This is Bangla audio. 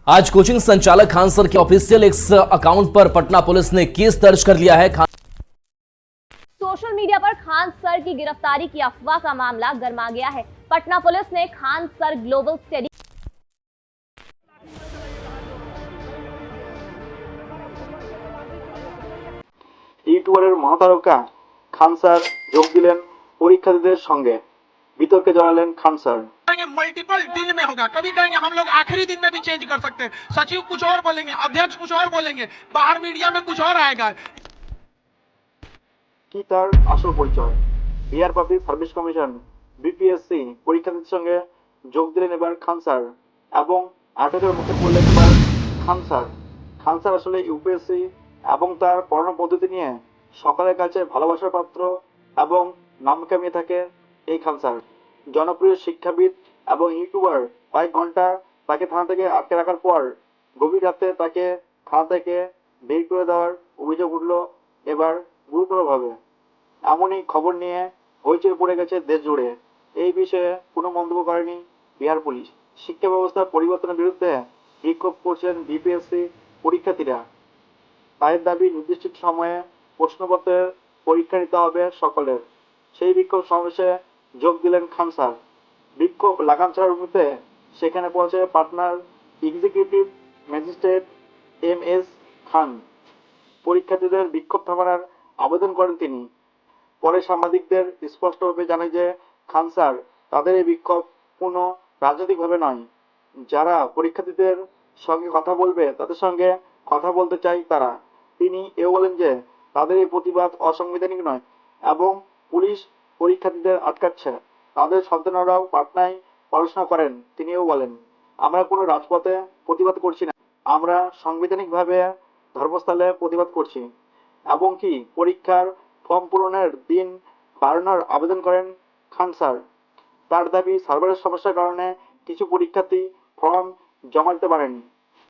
आज कोचिंग संचालक खान सर के ऑफिशियल एक्स अकाउंट पर पटना पुलिस ने केस दर्ज कर लिया है। सोशल मीडिया पर खान सर की गिरफ्तारी की अफवाह का मामला गर्मा गया है। पटना पुलिस ने खान सर ग्लोबल स्टडी ইউটিউবারের মহাতারকা খান স্যার যোগ দিলেন পরীক্ষার্থীদের সঙ্গে, বিতর্কে জড়ালেন খান স্যার। मल्टीपल दिन में होगा, कभी कहेंगे हम लोग आखिरी दिन में भी चेंज कर सकते हैं, सचिव कुछ और बोलेंगे, अध्यक्ष कुछ और बोलेंगे, बाहर मीडिया में कुछ और आएगा। কি তার আসল পরিচয়? Bihar public service commission BPSC পরীক্ষার্থীদের সঙ্গে যোগ দিলেন এবার খান স্যার এবং আটকের মুখে পড়লেন এবার খান স্যার। খান স্যার আসলে ইউপিএসসি এবং তার পড়ানোর পদ্ধতি নিয়ে সকলের কাছে ভালোবাসার পাত্র এবং নাম কামিয়ে থাকে এই খান স্যার। জনপ্রিয় শিক্ষাবিদ এবং ইউটিউবার কয়েক ঘন্টা তাকে থানা থেকে আটকে রাখার পর গভীর রাতে তাকে থানা থেকে বের করে দেওয়ার অভিযোগ উঠল এবার গুরুতরভাবে। এমনই খবর নিয়ে হইচই পড়ে গেছে দেশ জুড়ে। এই বিষয়ে কোনো মন্তব্য করেনি বিহার পুলিশ। শিক্ষা ব্যবস্থার পরিবর্তনের বিরুদ্ধে বিক্ষোভ করছেন বিপিএসসি পরীক্ষার্থীরা। তাদের দাবি নির্দিষ্ট সময়ে প্রশ্নপত্রের পরীক্ষা নিতে হবে সকলের। সেই বিক্ষোভ সমাবেশে যোগ দিলেন খান স্যার। বিক্ষোভ লাগাম ছাড়ার মুহূর্তে সেখানে পৌঁছে পাটনার এক্সিকিউটিভ ম্যাজিস্ট্রেট এম.এস. খান। পরীক্ষার্থীদের বিক্ষোভ থামানোর আবেদন করেন তিনি। পরে সাংবাদিকদের স্পষ্টভাবে জানান যে খান স্যার তাদের এই বিক্ষোভ কোনো রাজনৈতিকভাবে নয়। যারা পরীক্ষার্থীদের সঙ্গে কথা বলবে তাদের সঙ্গে কথা বলতে চাই তারা। তিনি এও বলেন যে তাদের এই প্রতিবাদ অসাংবিধানিক নয় এবং পুলিশ পরীক্ষার্থীদের আটকাচ্ছে। তাদের সন্তানরাও পাটনায় পড়াশোনা করেন। তিনিও বলেন, আমরা কোনো রাজপথে প্রতিবাদ করছি না, আমরা সাংবিধানিকভাবে ধর্মস্থলে প্রতিবাদ করছি। এবং কি পরীক্ষার ফর্ম পূরণের দিন বাড়ানোর আবেদন করেন খান স্যার। তার দাবি সার্ভারের সমস্যার কারণে কিছু পরীক্ষার্থী ফর্ম জমা দিতে পারেনি।